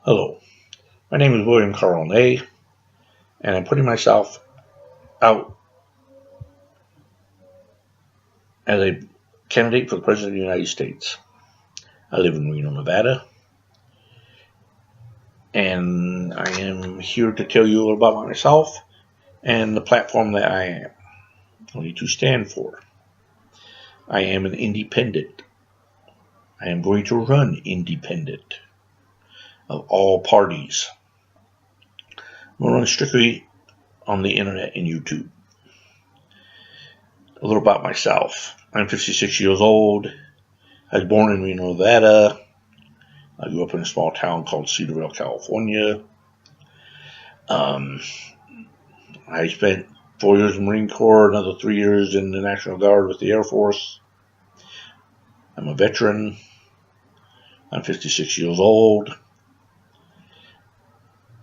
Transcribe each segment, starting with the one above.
Hello, my name is William Carl Ney, and I'm putting myself out as a candidate for the President of the United States. I live in Reno, Nevada, and I am here to tell you about myself and the platform that I am going to stand for. I am an independent. I am going to run independent of all parties. I'm going to run strictly on the internet and YouTube. A little about myself. I'm 56 years old. I was born in Reno, Nevada. I grew up in a small town called Cedarville, California. I spent 4 years in the Marine Corps, another 3 years in the National Guard with the Air Force. I'm a veteran. I'm 56 years old.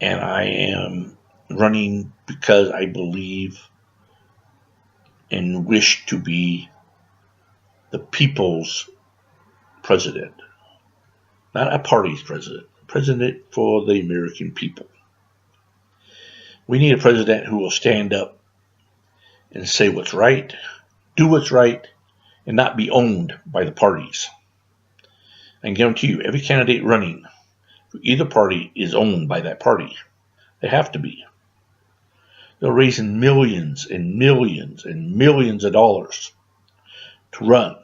And I am running because I believe and wish to be the people's president. Not a party's president. President for the American people. We need a president who will stand up and say what's right, do what's right, and not be owned by the parties. I can guarantee you, every candidate running for either party is owned by that party. They have to be. They're raising millions and millions and millions of dollars to run.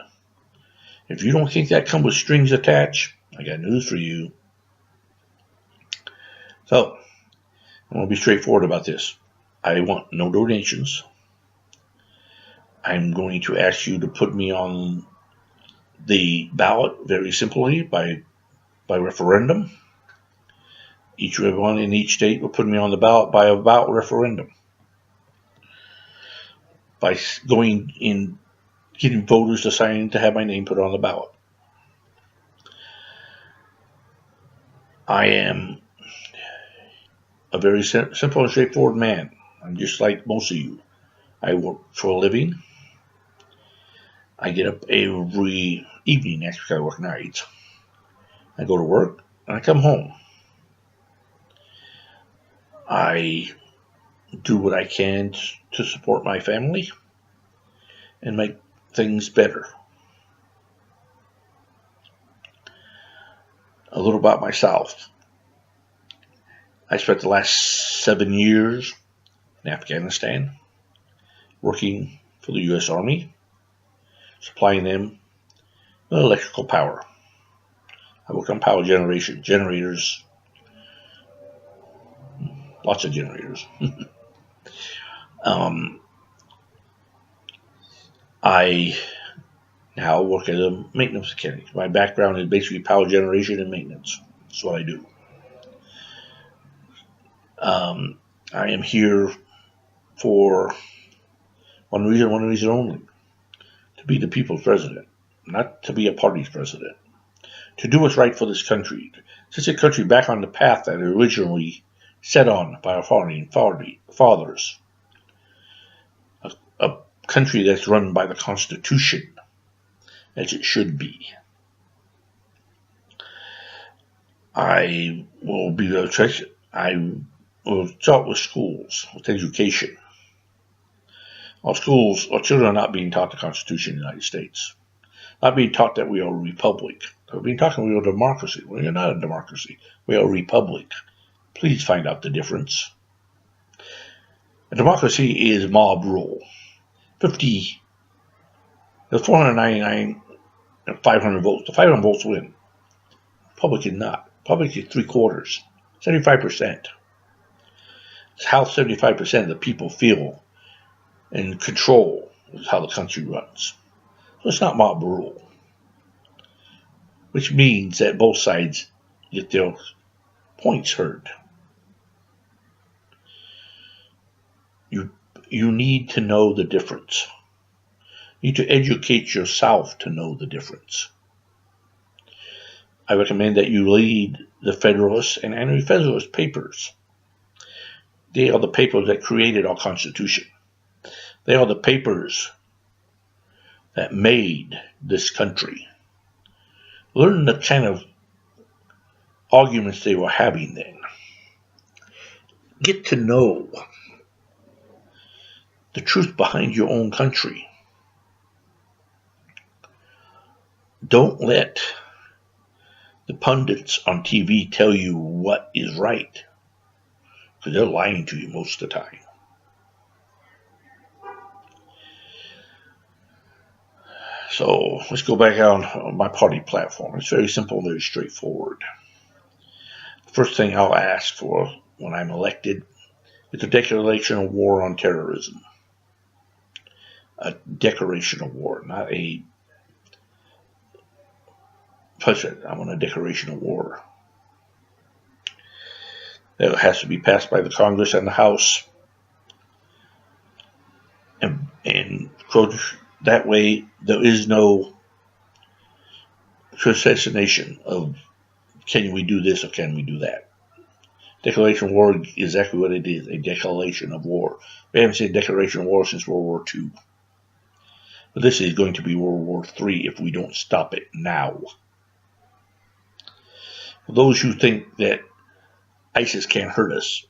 If you don't think that comes with strings attached, I got news for you. So, I'm going to be straightforward about this. I want no donations. I'm going to ask you to put me on the ballot very simply by referendum. Everyone in each state will put me on the ballot by a ballot referendum. By going in, getting voters to sign in to have my name put on the ballot. I am a very simple and straightforward man. I'm just like most of you. I work for a living. I get up every evening, actually I work nights. I go to work and I come home. I do what I can to support my family and make things better. A little about myself. I spent the last 7 years in Afghanistan working for the U.S. Army, supplying them with electrical power. I work on power generators, lots of generators. I now work as a maintenance mechanic. My background is basically power generation and maintenance. That's what I do. I am here for one reason only: to be the people's president, not to be a party's president. To do what's right for this country, set the country back on the path that it originally set on by our founding fathers. A country that's run by the Constitution, as it should be. I will start with schools, with education. Our children are not being taught the Constitution of the United States. Not being taught that we are a republic. They're being taught that we are a democracy. We are not a democracy. We are a republic. Please find out the difference. A democracy is mob rule. There's 499 and 500 votes. The 500 votes win. Republic is not. Republic is 3/4, 75%. It's how 75% of the people feel and control is how the country runs. So it's not mob rule, which means that both sides get their points heard. You need to know the difference. You need to educate yourself to know the difference. I recommend that you read the Federalist and Anti-Federalist papers. They are the papers that created our Constitution. They are the papers that made this country. Learn the kind of arguments they were having then. Get to know the truth behind your own country. Don't let the pundits on TV tell you what is right, because they're lying to you most of the time. So let's go back on my party platform. It's very simple and very straightforward. The first thing I'll ask for when I'm elected is a declaration of war on terrorism. A declaration of war, not a president. I want a declaration of war. That has to be passed by the Congress and the House. And that way there is no assassination of can we do this or can we do that. Declaration of war is exactly what it is, a declaration of war. We haven't seen a declaration of war since World War II. But this is going to be World War III if we don't stop it now. For those who think that ISIS can't hurt us,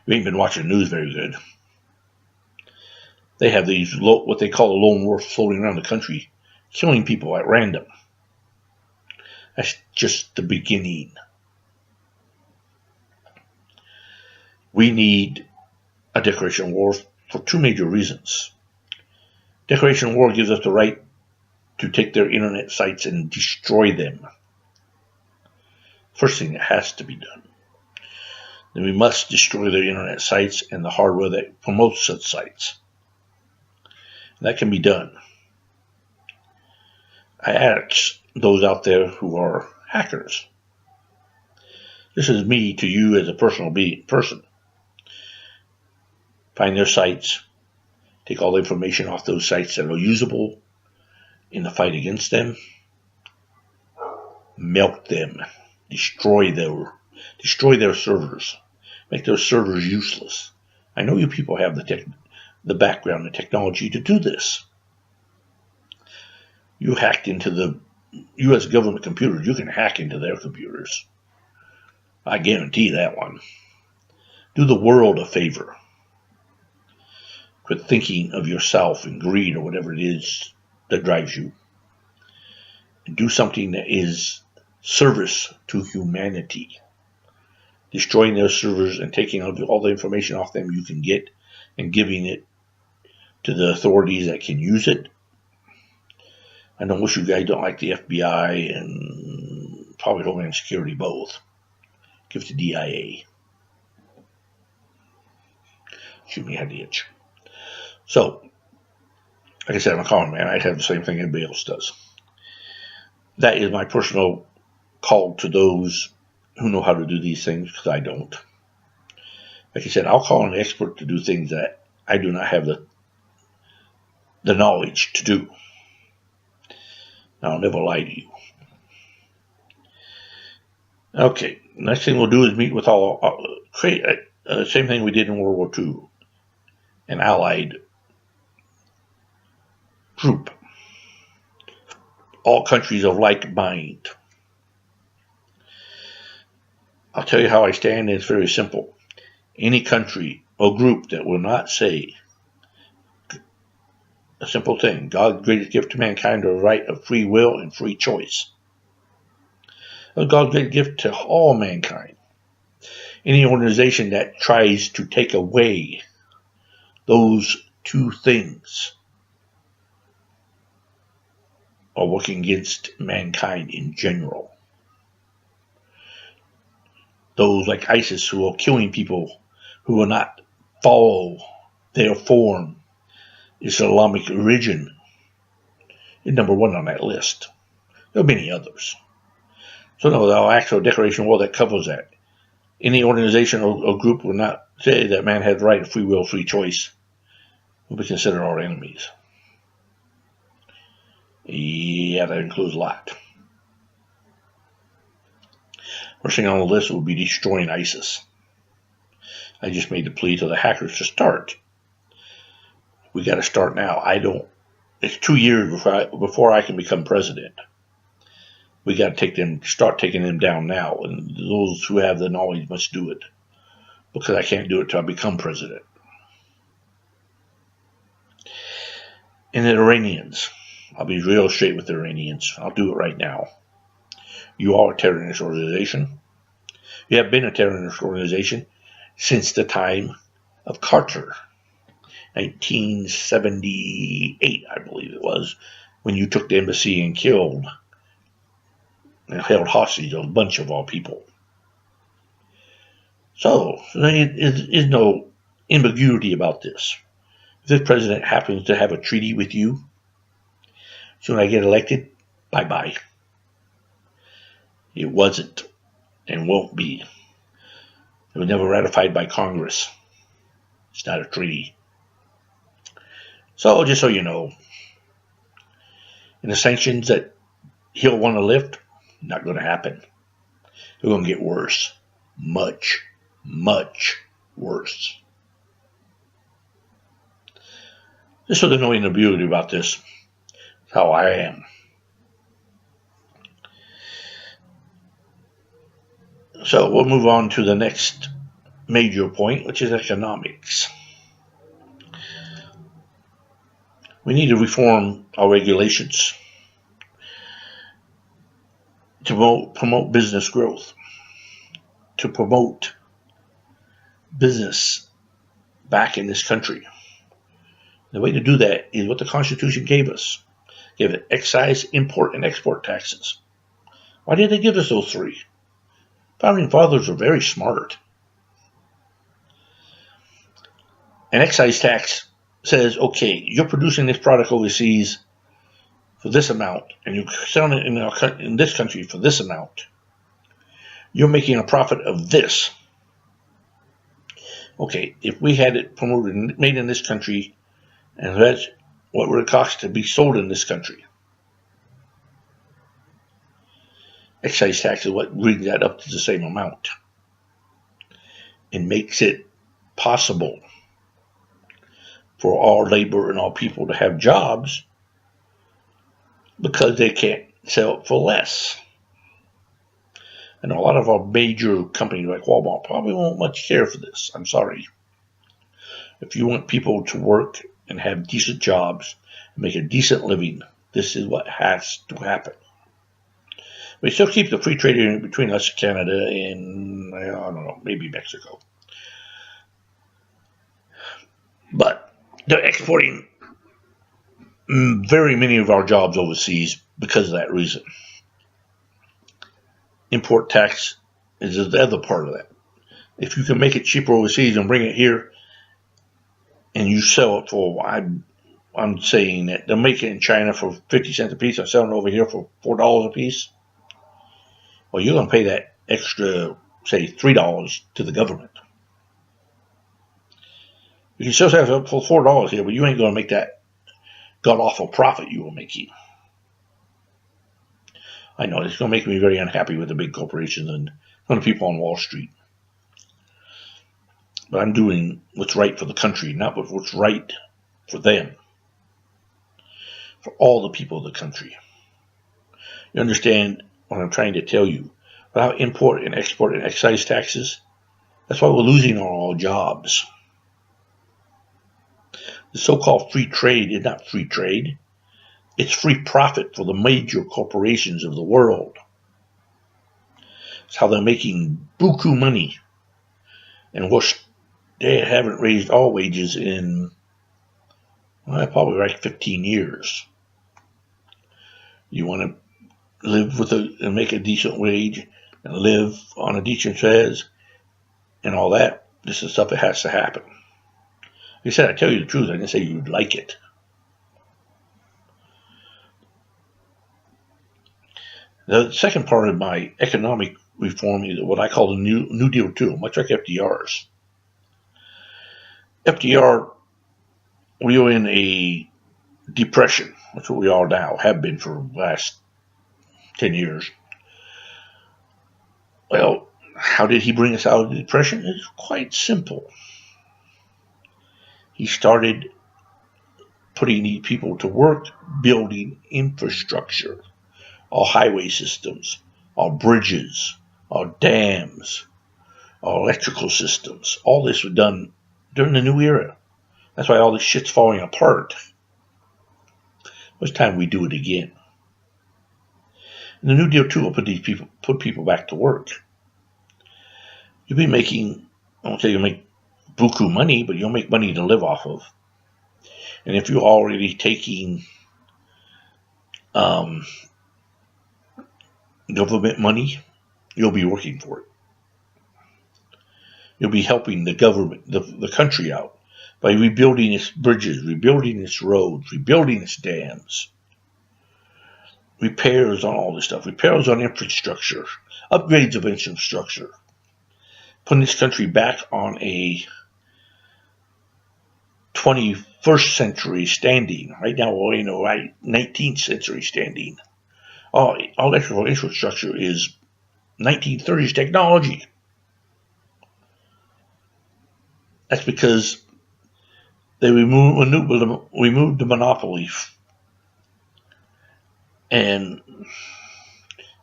you ain't been watching the news very good. They have these, what they call lone wolves floating around the country, killing people at random. That's just the beginning. We need a declaration of war for two major reasons. Declaration of war gives us the right to take their internet sites and destroy them. First thing that has to be done. Then we must destroy their internet sites and the hardware that promotes such sites. That can be done. I ask those out there who are hackers. This is me to you as a personal person. Find their sites, take all the information off those sites that are usable in the fight against them, melt them, destroy their servers, make their servers useless. I know you people have the background and technology to do this. You hacked into the U.S. government computers. You can hack into their computers. I guarantee that one. Do the world a favor. Quit thinking of yourself and greed or whatever it is that drives you. And do something that is service to humanity. Destroying their servers and taking all the information off them you can get and giving it to the authorities that can use it. I know most of you guys don't like the FBI and probably Homeland Security both. Give it to DIA. Shoot me, I had the itch. So, like I said, I'm a common man. I have the same thing everybody else does. That is my personal call to those who know how to do these things, because I don't. Like I said, I'll call an expert to do things that I do not have the knowledge to do. I'll never lie to you. Okay, next thing we'll do is meet with create the same thing we did in World War II, an allied group, all countries of like mind. I'll tell you how I stand, and it's very simple. Any country or group that will not say a simple thing: God's greatest gift to mankind are the right of free will and free choice. God's great gift to all mankind. Any organization that tries to take away those two things are working against mankind in general. Those like ISIS who are killing people who will not follow their form, Islamic religion, is number one on that list. There are many others. So no, the actual declaration of war that covers that. Any organization or group will not say that man has the right of free will, free choice, will be considered our enemies. Yeah, that includes a lot. First thing on the list would be destroying ISIS. I just made the plea to the hackers to start. We got to start now. It's 2 years before I can become president. We got to start taking them down now, and those who have the knowledge must do it, because I can't do it till I become president. And the Iranians, I'll be real straight with the Iranians. I'll do it right now. You are a terrorist organization. You have been a terrorist organization since the time of Carter, 1978, I believe it was, when you took the embassy and killed and held hostage a bunch of our people. So there is no ambiguity about this. If this president happens to have a treaty with you, soon I get elected, bye-bye. It wasn't and won't be. It was never ratified by Congress. It's not a treaty. So just so you know, and the sanctions that he'll want to lift, not going to happen. They're going to get worse. Much, much worse. Just so there's no ambiguity about this. That's how I am. So we'll move on to the next major point, which is economics. We need to reform our regulations to promote business growth, to promote business back in this country. The way to do that is what the Constitution gave us. Gave it excise, import, and export taxes. Why did they give us those three? Founding fathers are very smart. An excise tax says, okay, you're producing this product overseas for this amount, and you're selling it in this country for this amount. You're making a profit of this. Okay, if we had it promoted, made in this country, and that's what would it cost to be sold in this country? Excise tax is what brings that up to the same amount. It makes it possible for all labor and all people to have jobs because they can't sell it for less. And a lot of our major companies like Walmart probably won't much care for this. I'm sorry. If you want people to work and have decent jobs and make a decent living, this is what has to happen. We still keep the free trade agreement between us, Canada, and, I don't know, maybe Mexico. But they're exporting very many of our jobs overseas because of that reason. Import tax is the other part of that. If you can make it cheaper overseas and bring it here, and you sell it for, I'm saying that they'll make it in China for 50 cents a piece and selling it over here for $4 a piece. Well, you're going to pay that extra, say, $3 to the government. You can still sell it for $4 here, but you ain't going to make that god-awful profit you were making. I know, it's going to make me very unhappy with the big corporations and some of the people on Wall Street. But I'm doing what's right for the country, not what's right for them. For all the people of the country. You understand what I'm trying to tell you? Without import and export and excise taxes, that's why we're losing all our jobs. The so-called free trade is not free trade. It's free profit for the major corporations of the world. It's how they're making buku money. And they haven't raised all wages in probably like 15 years. You want to live and make a decent wage and live on a decent wage and all that. This is stuff that has to happen. Like I said, I tell you the truth. I didn't say you'd like it. The second part of my economic reform is what I call the New Deal 2, much like FDR's. FDR, we were in a depression. That's what we are now, have been for the last 10 years. Well, how did he bring us out of the depression? It's quite simple. He started putting these people to work, building infrastructure. all highway systems, all bridges, all dams, all electrical systems. All this was done during the new era. That's why all this shit's falling apart. It's time we do it again. And the New Deal too will put people back to work. You'll be making, I won't say you'll make buku money, but you'll make money to live off of. And if you're already taking government money, you'll be working for it. You'll be helping the government, the country out by rebuilding its bridges, rebuilding its roads, rebuilding its dams, repairs on all this stuff, repairs on infrastructure, upgrades of infrastructure, putting this country back on a 21st century standing. Right now, we're in a 19th century standing. All electrical infrastructure is 1930s technology. That's because they removed the monopoly. And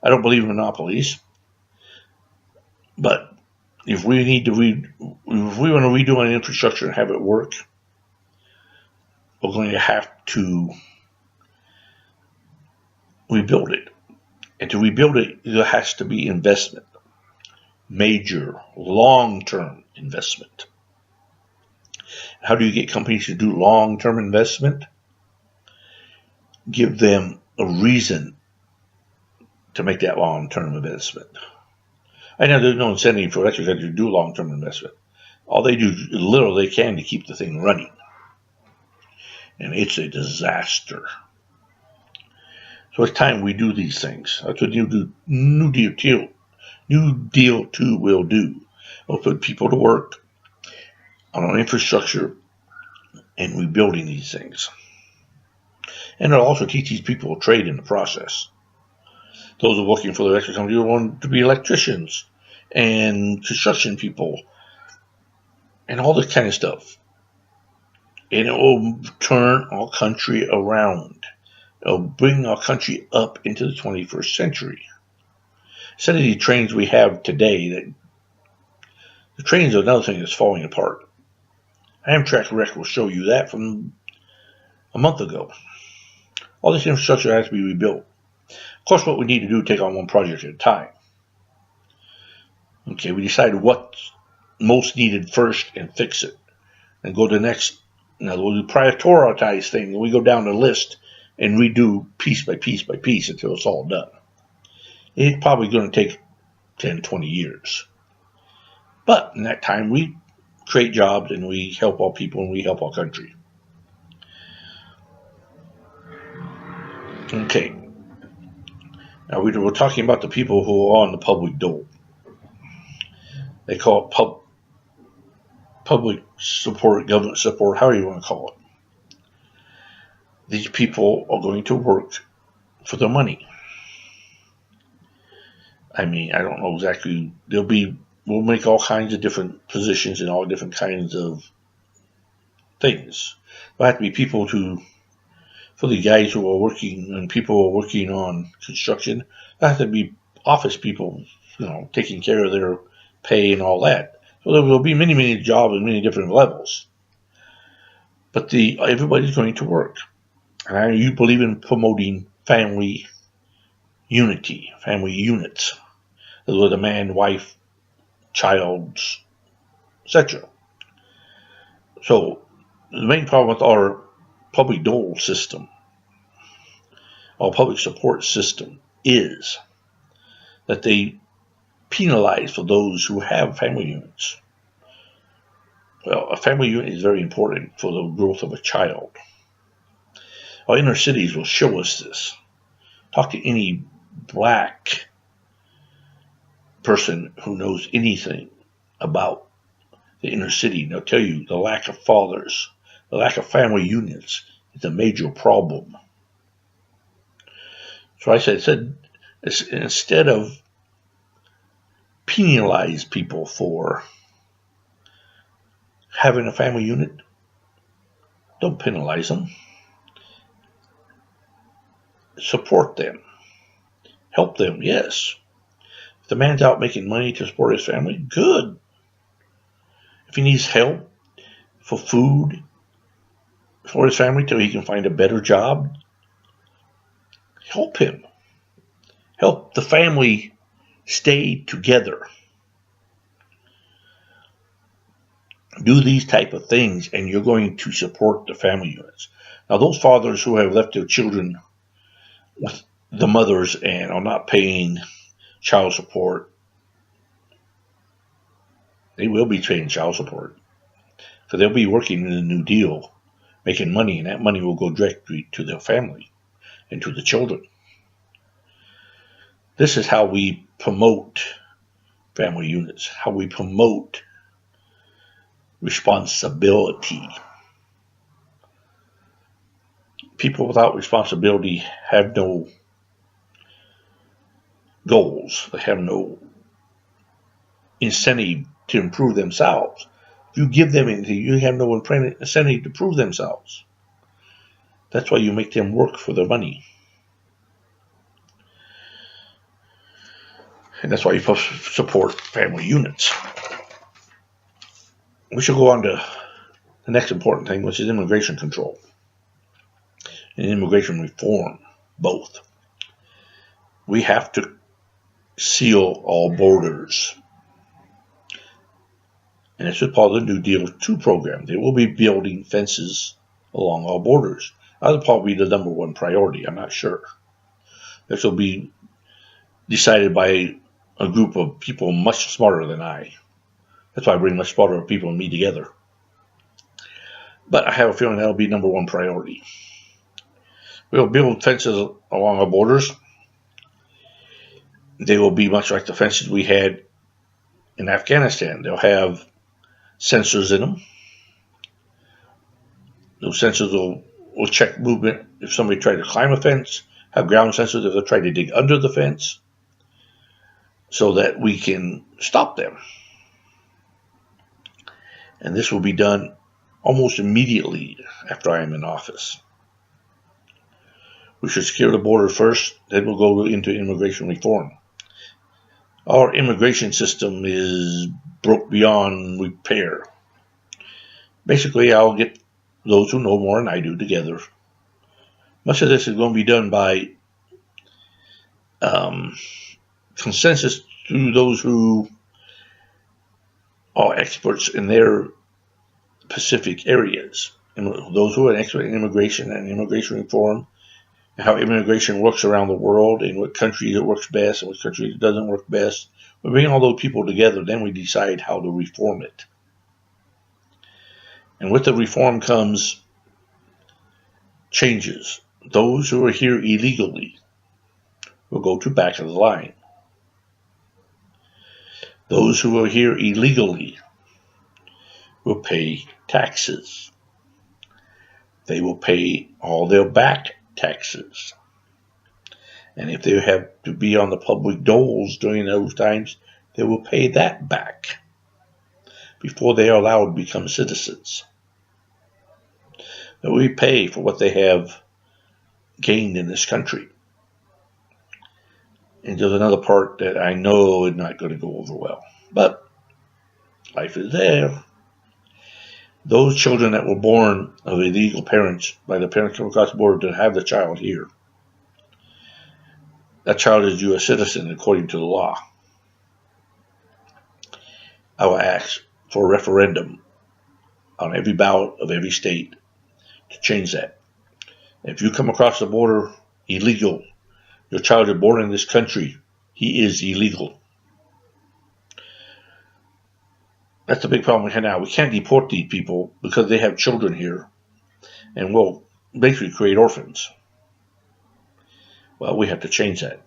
I don't believe in monopolies, but if we need to if we want to redo an infrastructure and have it work, we're going to have to rebuild it. And to rebuild it, there has to be investment. Major, long-term investment. How do you get companies to do long-term investment? Give them a reason to make that long-term investment. I know there's no incentive for electric companies to do long-term investment. All they do is little they can to keep the thing running. And it's a disaster. So it's time we do these things. That's what New Deal 2 will do. It'll put people to work on our infrastructure and rebuilding these things. And it'll also teach these people a trade in the process. Those who are working for the electric company will want to be electricians and construction people and all this kind of stuff. And it will turn our country around. It'll bring our country up into the 21st century. Instead of the trains we have today, the trains are another thing that's falling apart. Amtrak record will show you that from a month ago. All this infrastructure has to be rebuilt. Of course, what we need to do is take on one project at a time. Okay, we decide what's most needed first and fix it. And go to the next. Now, we'll prioritize things, and we go down the list and redo piece by piece by piece until it's all done. It's probably going to take 10, 20 years. But in that time, we create jobs and we help our people and we help our country. Okay. Now we're talking about the people who are on the public dole. They call it public support, government support, however you want to call it. These people are going to work for their money. I mean, I don't know exactly. We'll make all kinds of different positions and all different kinds of things. There'll have to be people for the guys who are working and people who are working on construction. There have to be office people, taking care of their pay and all that. So there will be many, many jobs and many different levels. But everybody's going to work. And you believe in promoting family unity, family units. With a man, wife, child, etc. So the main problem with our public dole system, our public support system, is that they penalize for those who have family units. Well, a family unit is very important for the growth of a child. Our inner cities will show us this. Talk to any black person who knows anything about the inner city. They'll tell you the lack of fathers, the lack of family units is a major problem. So I said instead of penalize people for having a family unit, don't penalize them. Support them. Help them, yes. If the man's out making money to support his family, good. If he needs help for food for his family till he can find a better job, help him. Help the family stay together. Do these type of things and you're going to support the family units. Now, those fathers who have left their children with the mothers and are not paying child support, they will be paying child support. So they'll be working in the New Deal, making money, and that money will go directly to their family and to the children. This is how we promote family units, how we promote responsibility. People without responsibility have no goals. They have no incentive to improve themselves. If you give them anything, you have no incentive to prove themselves. That's why you make them work for their money. And that's why you support family units. We should go on to the next important thing, which is immigration control and immigration reform, both. We have to seal all borders. And this is part of the New Deal 2 program. They will be building fences along all borders. That'll probably be the number one priority. I'm not sure. This will be decided by a group of people much smarter than I. That's why I bring much smarter people and me together. But I have a feeling that'll be number one priority. We'll build fences along our borders. They will be much like the fences we had in Afghanistan. They'll have sensors in them. Those sensors will check movement if somebody tried to climb a fence, have ground sensors if they try to dig under the fence, so that we can stop them. And this will be done almost immediately after I am in office. We should secure the border first, then we'll go into immigration reform. Our immigration system is broke beyond repair. Basically, I'll get those who know more than I do together. Much of this is going to be done by consensus through those who are experts in their specific areas, and those who are expert in immigration and immigration reform, and how immigration works around the world, and what countries it works best and what countries it doesn't work best. We bring all those people together, then we decide how to reform it. And with the reform comes changes. Those who are here illegally will go to back of the line. Those who are here illegally will pay taxes. They will pay all their back taxes. And if they have to be on the public doles during those times, they will pay that back before they are allowed to become citizens. They will pay for what they have gained in this country. And there's another part that I know is not going to go over well. But life is there. Those children that were born of illegal parents, by the parents from across the border to have the child here, that child is a U.S. citizen according to the law. I will ask for a referendum on every ballot of every state to change that. If you come across the border illegal, your child is born in this country, he is illegal. That's the big problem we have now. We can't deport these people because they have children here, and we'll basically create orphans. Well, we have to change that.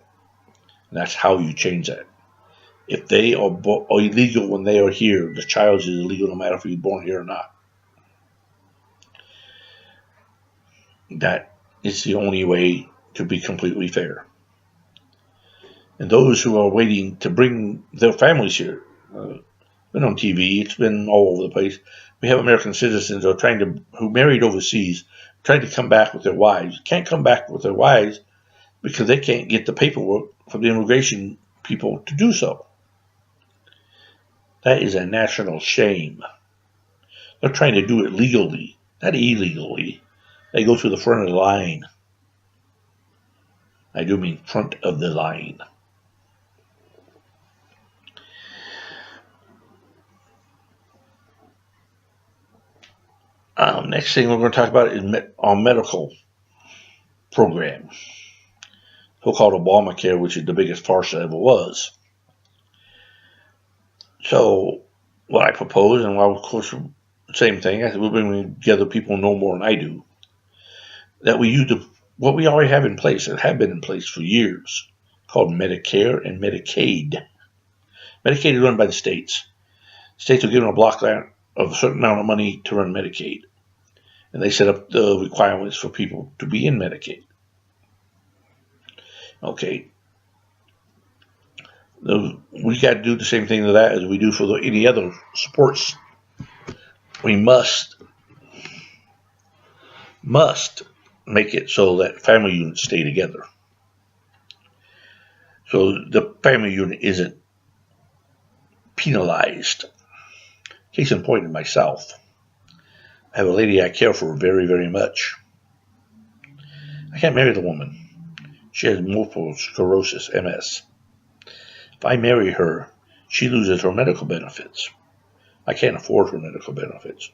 And that's how you change that. If they are illegal when they are here, the child is illegal no matter if he's born here or not. That is the only way to be completely fair. And those who are waiting to bring their families here, been on TV, it's been all over the place. We have American citizens who married overseas, trying to come back with their wives. Can't come back with their wives because they can't get the paperwork for the immigration people to do so. That is a national shame. They're trying to do it legally, not illegally. They go to the front of the line. I do mean front of the line. Next thing we're going to talk about is our medical program, so-called Obamacare, which is the biggest farce that ever was. So what I propose, and of course, same thing, I said we're bringing together people who know more than I do, that we use what we already have in place, that have been in place for years, called Medicare and Medicaid. Medicaid is run by the states. States are given a block grant of a certain amount of money to run Medicaid. And they set up the requirements for people to be in Medicaid. Okay. We got to do the same thing to that as we do for any other sports. We must make it so that family units stay together. So the family unit isn't penalized. Case in point, in myself, I have a lady I care for very, very much. I can't marry the woman. She has multiple sclerosis, MS. If I marry her, she loses her medical benefits. I can't afford her medical benefits.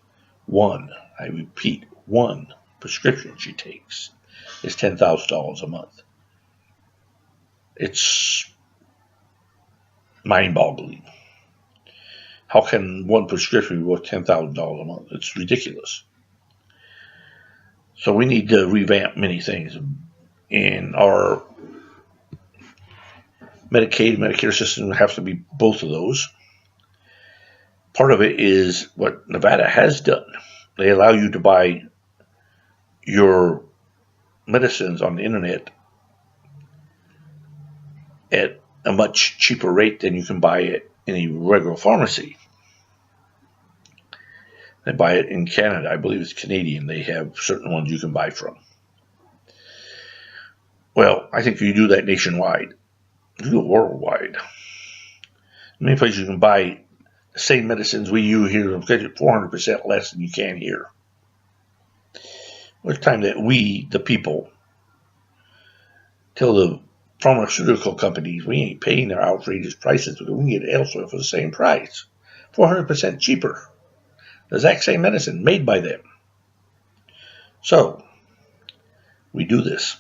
I repeat, one prescription she takes is $10,000 a month. It's mind-boggling. How can one prescription be worth $10,000 a month? It's ridiculous. So we need to revamp many things in our Medicaid, Medicare system. Has to be both of those. Part of it is what Nevada has done. They allow you to buy your medicines on the internet at a much cheaper rate than you can buy it in a regular pharmacy. They buy it in Canada. I believe it's Canadian. They have certain ones you can buy from. Well, I think you do that nationwide. You do it worldwide. Many places you can buy the same medicines we use here and get it 400% less than you can here. Well, it's time that we, the people, tell the pharmaceutical companies we ain't paying their outrageous prices because we can get it elsewhere for the same price. 400% cheaper. The exact same medicine made by them. So, we do this.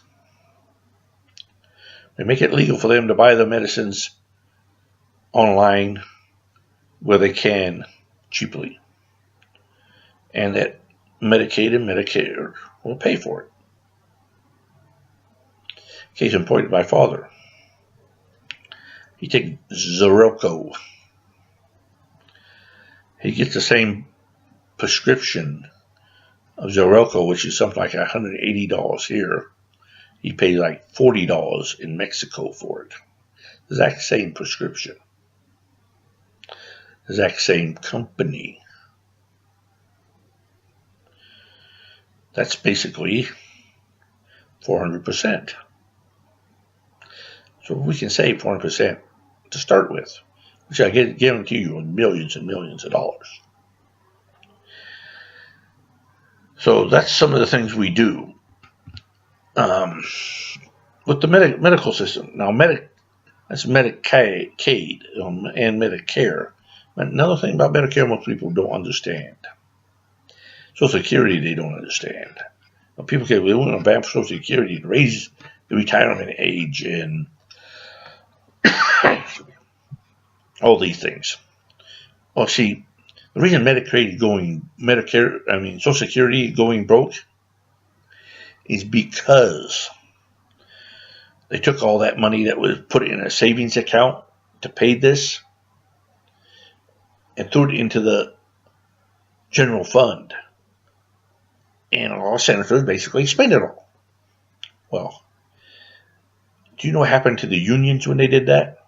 We make it legal for them to buy the medicines online where they can cheaply. And that Medicaid and Medicare will pay for it. Case in point, my father. He takes Xarelto. He gets the same prescription of Xarelto, which is something like $180 here. He pays like $40 in Mexico for it. The exact same prescription. The exact same company. That's basically 400%. So we can save 400% to start with, which I guarantee you are millions and millions of dollars. So that's some of the things we do with the medical system. Now, that's Medicaid and Medicare. But another thing about Medicare most people don't understand. Social Security they don't understand. Now, people say, we want to vamp Social Security and raise the retirement age and all these things. Well, see, the reason Social Security is going broke is because they took all that money that was put in a savings account to pay this and threw it into the general fund. And all senators basically spent it all. Well, do you know what happened to the unions when they did that?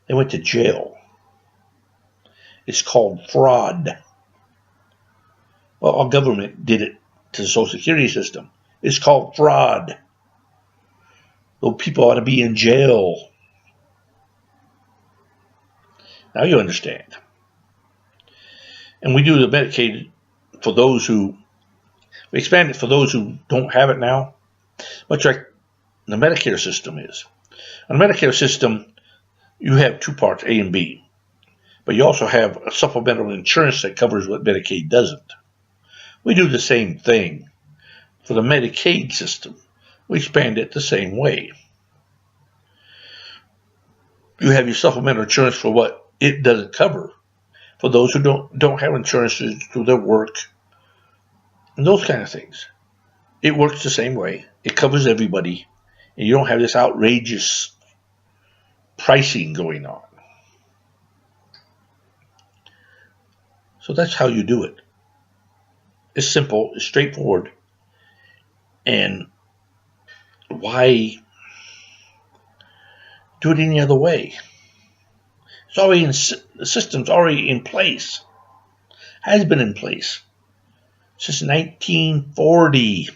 They went to jail. It's called fraud. Well, our government did it to the Social Security system. It's called fraud. Those people ought to be in jail. Now you understand. And we do the Medicaid for those who, we expand it for those who don't have it now, much like the Medicare system is. On the Medicare system, you have two parts, A and B, but you also have a supplemental insurance that covers what Medicaid doesn't. We do the same thing for the Medicaid system. We expand it the same way. You have your supplemental insurance for what it doesn't cover, for those who don't have insurance through their work, and those kind of things. It works the same way. It covers everybody, and you don't have this outrageous pricing going on. So that's how you do it. It's simple, it's straightforward, and why do it any other way? It's already the system's already in place. Has been in place since 1940.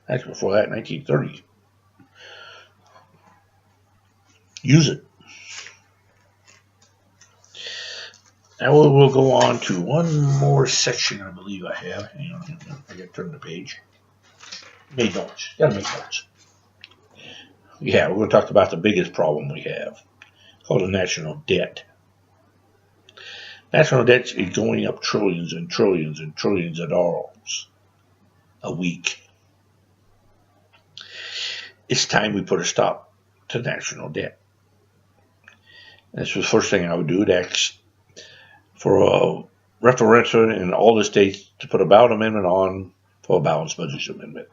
Actually, before that, 1930. Use it. Now we'll go on to one more section I believe I have. Hang on, I gotta turn the page. Made notes. Gotta make notes. Yeah, we're going to talk about the biggest problem we have, called the national debt. National debt is going up trillions and trillions and trillions of dollars a week. It's time we put a stop to national debt. That's the first thing I would do, to ask for a referendum in all the states to put a ballot amendment on for a balanced budget amendment.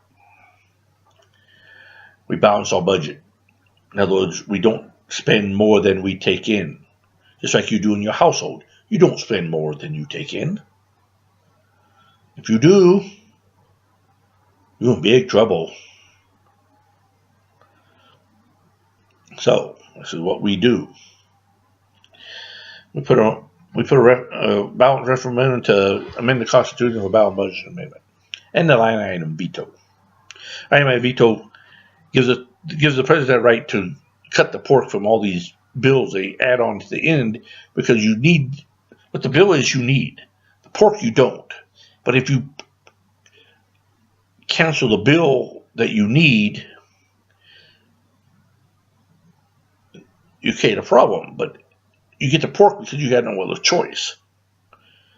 We balance our budget. In other words, we don't spend more than we take in. Just like you do in your household. You don't spend more than you take in. If you do, you're in big trouble. So, this is what we do. We put a ballot referendum to amend the Constitution of a balanced budget amendment. And the line item veto. Line item veto gives the president the right to cut the pork from all these bills they add on to the end, because you need, what the bill is, you need. The pork you don't. But if you cancel the bill that you need, you create a problem. But you get the pork because you got no other choice.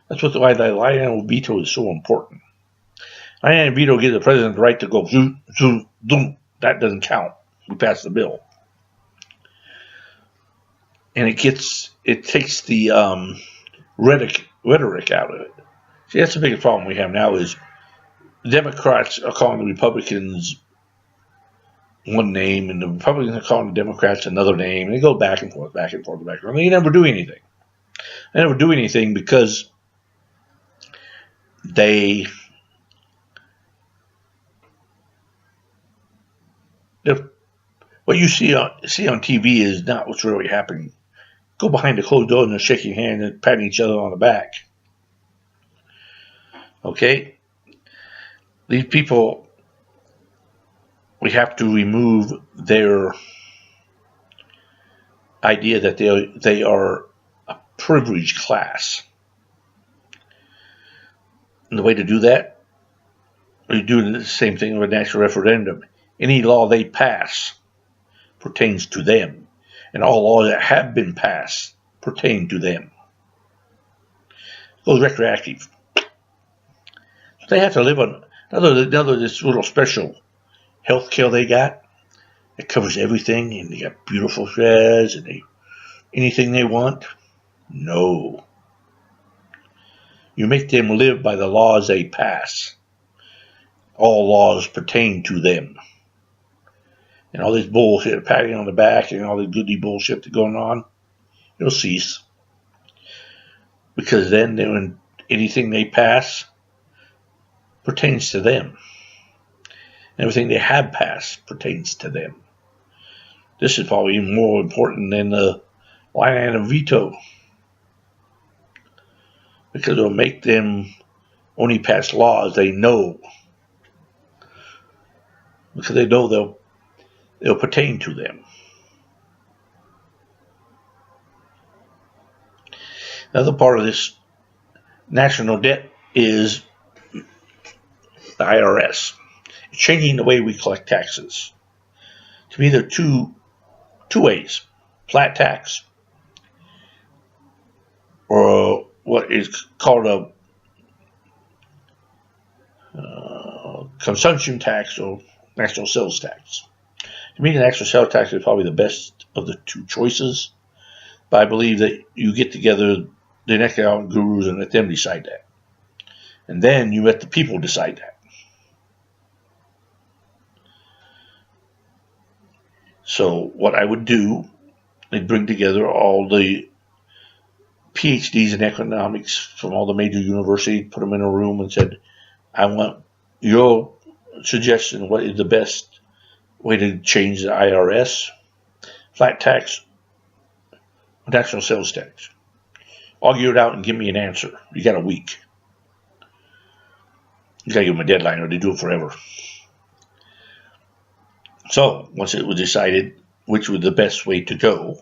That's why the line item veto is so important. Line item veto gives the president the right to go zoom, zoom, zoom. That doesn't count. We passed the bill. And it takes the rhetoric out of it. See, that's the biggest problem we have now is Democrats are calling the Republicans one name, and the Republicans are calling the Democrats another name, and they go back and forth, back and forth, back and forth. They never do anything. They never do anything because what you see on TV is not what's really happening. Go behind the closed door and they're shaking hands and patting each other on the back. Okay? These people, we have to remove their idea that they are a privileged class. And the way to do that, we do the same thing with a national referendum. Any law they pass pertains to them, and all laws that have been passed pertain to them. It goes retroactive. So they have to live on another this little special health care they got. It covers everything, and they got beautiful sheds, and anything they want. No. You make them live by the laws they pass. All laws pertain to them. And all this bullshit, patting on the back, and all this goody bullshit that's going on, it'll cease. Because then when anything they pass pertains to them. And everything they have passed pertains to them. This is probably even more important than the line item veto. Because it'll make them only pass laws they know because they know they'll pertain to them. Another part of this national debt is the IRS. It's changing the way we collect taxes. To me, there are two ways: flat tax, or what is called a consumption tax or national sales tax. To me, the national sales tax is probably the best of the two choices, but I believe that you get together the economic gurus and let them decide that. And then you let the people decide that. So what I would do, I'd bring together all the PhDs in economics from all the major universities, put them in a room and said, I want your suggestion. What is the best way to change the IRS, flat tax, national sales tax? Argue it out and give me an answer. You got a week. You got to give them a deadline or they do it forever. So once it was decided which was the best way to go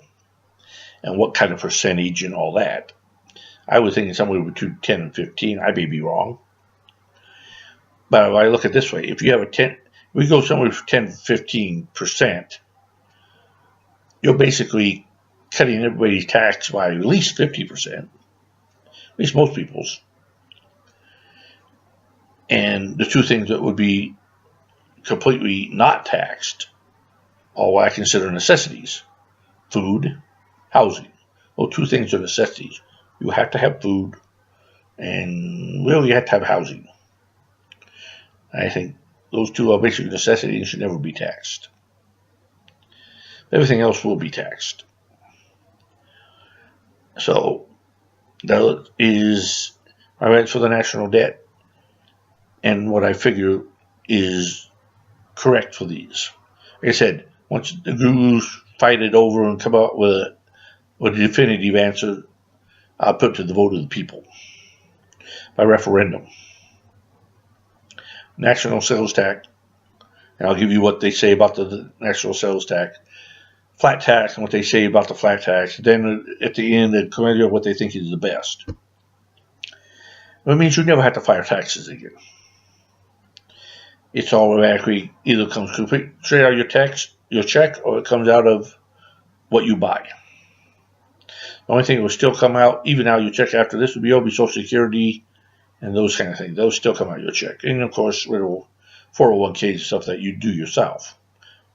and what kind of percentage and all that, I was thinking somewhere between 10 and 15. I may be wrong. But if I look at it this way, if you have we go somewhere from 10 to 15%, you're basically cutting everybody's tax by at least 50%, at least most people's. And the two things that would be completely not taxed are what I consider necessities: food, housing. Well, two things are necessities. You have to have food, and really you have to have housing. I think those two are basic necessities and should never be taxed. Everything else will be taxed. So that is my rent for the national debt and what I figure is correct for these. Like I said, once the gurus fight it over and come out with a definitive answer, I'll put it to the vote of the people by referendum. National sales tax, and I'll give you what they say about the national sales tax. Flat tax and what they say about the flat tax. Then at the end, the committee of what they think is the best. It means you never have to file taxes again. It's automatically either comes straight out of your check, or it comes out of what you buy. The only thing that will still come out, even out of your check after this, would be Social Security and those kind of things. Those still come out of your check. And of course, 401ks and stuff that you do yourself,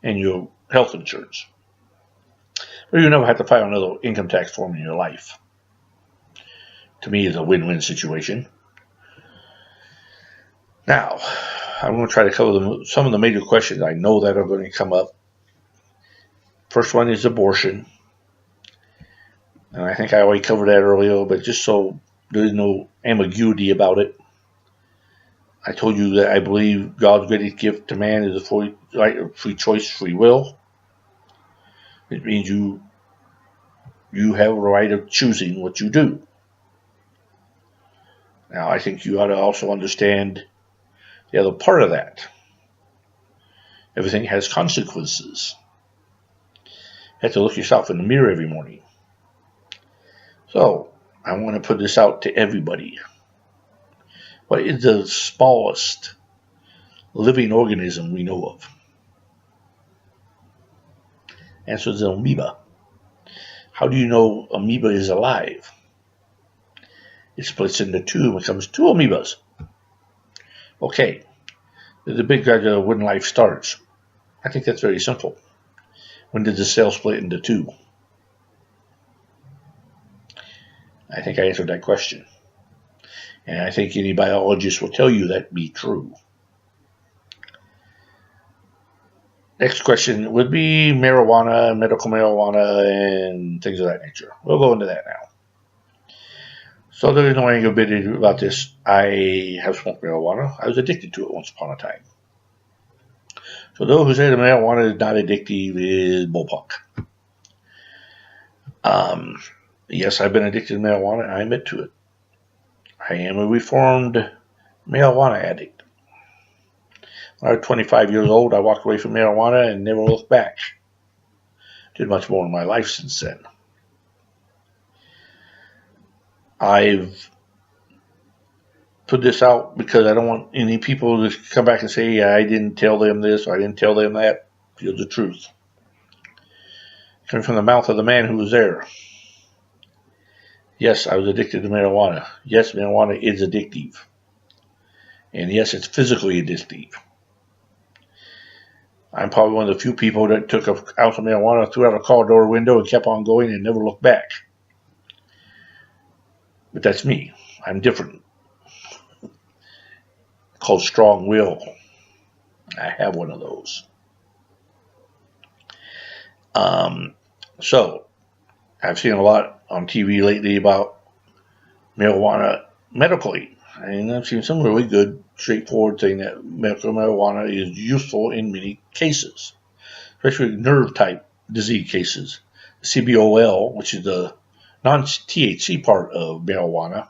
and your health insurance. But you never have to file another income tax form in your life. To me, it's a win-win situation. Now, I'm going to try to cover some of the major questions I know that are going to come up. First one is abortion. And I think I already covered that earlier, but just so there's no ambiguity about it, I told you that I believe God's greatest gift to man is a free choice, free will. It means you have a right of choosing what you do. Now, I think you ought to also understand the other part of that. Everything has consequences. You have to look yourself in the mirror every morning. So, I want to put this out to everybody. What is the smallest living organism we know of? Answer is an amoeba. How do you know amoeba is alive? It splits into two and becomes two amoebas. Okay, the big guy, when life starts. I think that's very simple. When did the cell split into two? I think I answered that question. And I think any biologist will tell you that be true. Next question would be marijuana, medical marijuana, and things of that nature. We'll go into that now. So there is no ambiguity about this. I have smoked marijuana. I was addicted to it once upon a time. So those who say that marijuana is not addictive is bullpuck. Yes, I've been addicted to marijuana. I admit to it. I am a reformed marijuana addict. When I was 25 years old, I walked away from marijuana and never looked back. Did much more in my life since then. I've put this out because I don't want any people to come back and say, yeah, I didn't tell them this, or I didn't tell them that. Here's the truth. Coming from the mouth of the man who was there. Yes, I was addicted to marijuana. Yes, marijuana is addictive. And yes, it's physically addictive. I'm probably one of the few people that took an ounce of marijuana, threw out a car door window, and kept on going and never looked back. But that's me. I'm different. Called strong will. I have one of those. So, I've seen a lot on TV lately about marijuana medically. And I've seen some really good, straightforward thing that medical marijuana is useful in many cases, especially nerve-type disease cases. CBOL, which is the non-THC part of marijuana,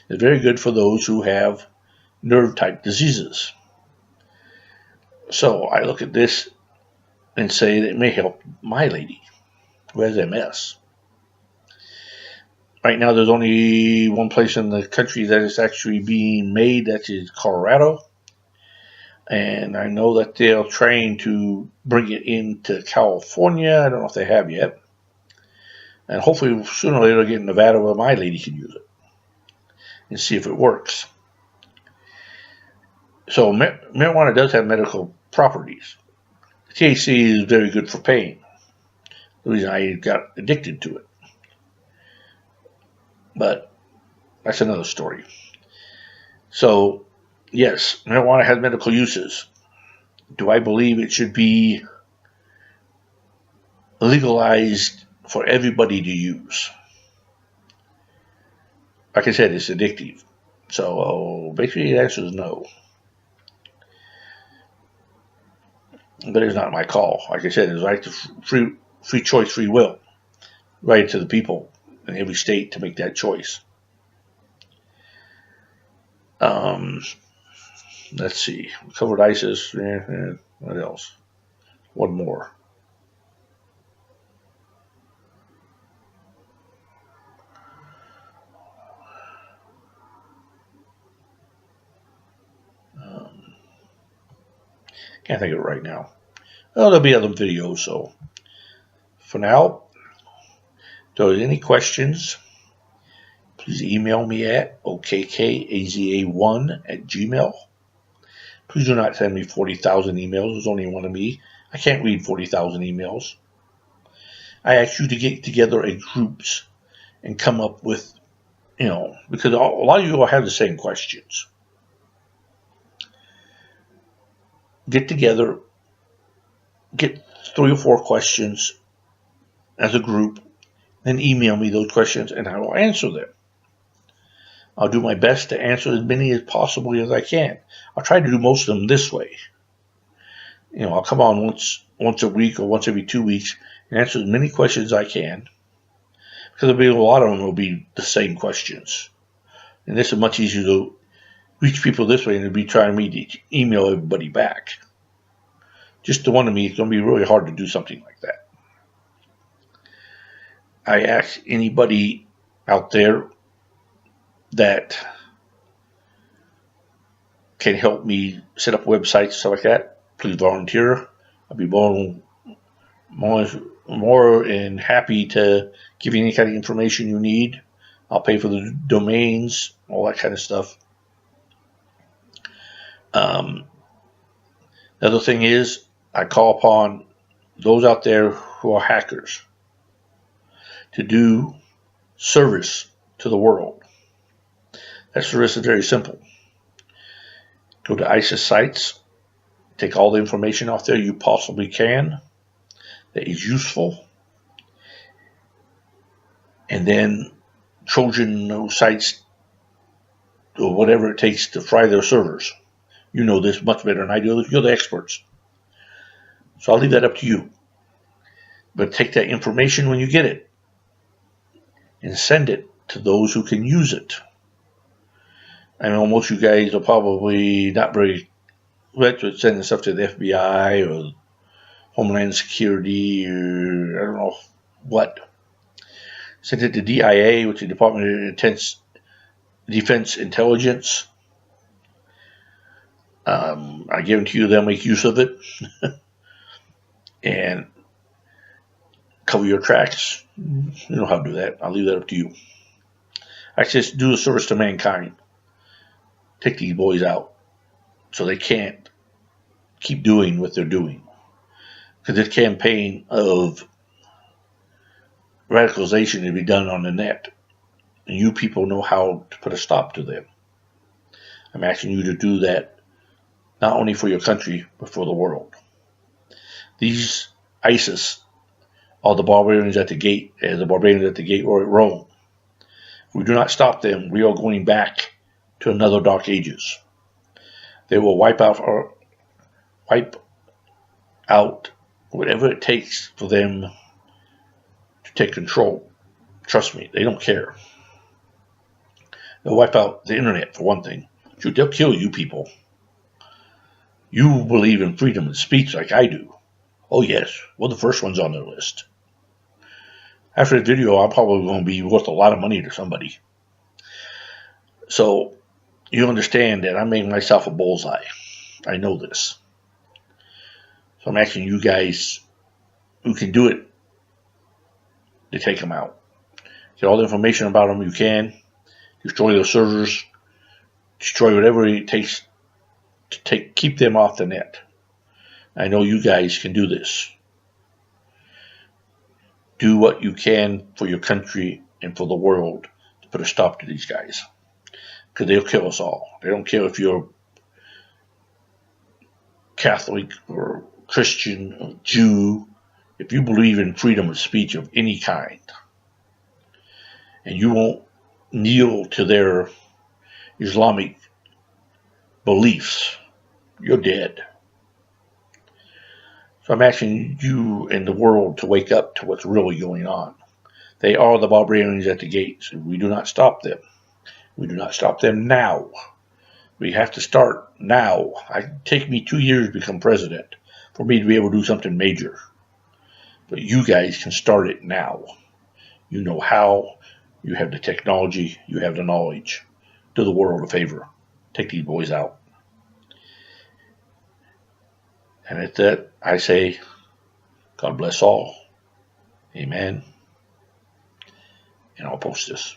is very good for those who have nerve-type diseases. So I look at this and say that it may help my lady who has MS. Right now, there's only one place in the country that is actually being made, that is Colorado. And I know that they're trying to bring it into California. I don't know if they have yet. And hopefully, sooner or later, they'll get in Nevada where my lady can use it and see if it works. So marijuana does have medical properties. THC is very good for pain. The reason I got addicted to it. But that's another story. So, yes, marijuana has medical uses. Do I believe it should be legalized for everybody to use? Like I said, it's addictive. So, basically, the answer is no. But it's not my call. Like I said, it's right to free choice, free will. Right to the people in every state to make that choice. Let's see. We covered ISIS. What else? One more. Can't think of it right now. Oh, there'll be other videos. So for now, if there are any questions, please email me at okkaza1@gmail. Please do not send me 40,000 emails. There's only one of me. I can't read 40,000 emails. I ask you to get together in groups and come up with, because a lot of you all have the same questions. Get together, get 3 or 4 questions as a group, then email me those questions and I will answer them. I'll do my best to answer as many as possibly as I can. I'll try to do most of them this way. I'll come on once a week or once every 2 weeks and answer as many questions as I can, because a lot of them will be the same questions. And this is much easier to reach people this way than to be trying me to email everybody back. Just the one of me, it's going to be really hard to do something like that. I ask anybody out there that can help me set up websites, stuff like that, please volunteer. I'll be more than happy to give you any kind of information you need. I'll pay for the domains, all that kind of stuff. The other thing is, I call upon those out there who are hackers to do service to the world. That service is very simple. Go to ISIS sites, take all the information off there you possibly can that is useful, and then Trojan those sites or whatever it takes to fry their servers. You know this much better than I do. You're the experts. So I'll leave that up to you. But take that information when you get it and send it to those who can use it. I know most of you guys are probably not very sending stuff to the FBI or Homeland Security or I don't know what. Sent it to DIA, which is the Department of Defense Intelligence. I guarantee you they'll make use of it and cover your tracks. You know how to do that. I'll leave that up to you. I just do a service to mankind. Take these boys out so they can't keep doing what they're doing. Because this campaign of radicalization to be done on the net, and you people know how to put a stop to them. I'm asking you to do that not only for your country, but for the world. These ISIS are the barbarians at the gate, as the barbarians at the gate or at Rome. If we do not stop them, we are going back to another dark ages. They will wipe out whatever it takes for them to take control. Trust me, they don't care. They'll wipe out the internet, for one thing. Shoot, they'll kill you people. You believe in freedom of speech like I do. Oh yes, we're the first ones on their list. After the video, I'm probably going to be worth a lot of money to somebody. So you understand that I made myself a bullseye. I know this. So I'm asking you guys who can do it to take them out. Get all the information about them you can. Destroy their servers. Destroy whatever it takes to keep them off the net. I know you guys can do this. Do what you can for your country and for the world to put a stop to these guys. Because they'll kill us all. They don't care if you're Catholic or Christian or Jew. If you believe in freedom of speech of any kind, and you won't kneel to their Islamic beliefs, you're dead. So I'm asking you and the world to wake up to what's really going on. They are the barbarians at the gates. We do not stop them. We do not stop them now. We have to start now. It take me 2 years to become president for me to be able to do something major. But you guys can start it now. You know how. You have the technology. You have the knowledge. Do the world a favor. Take these boys out. And at that, I say, God bless all. Amen. And I'll post this.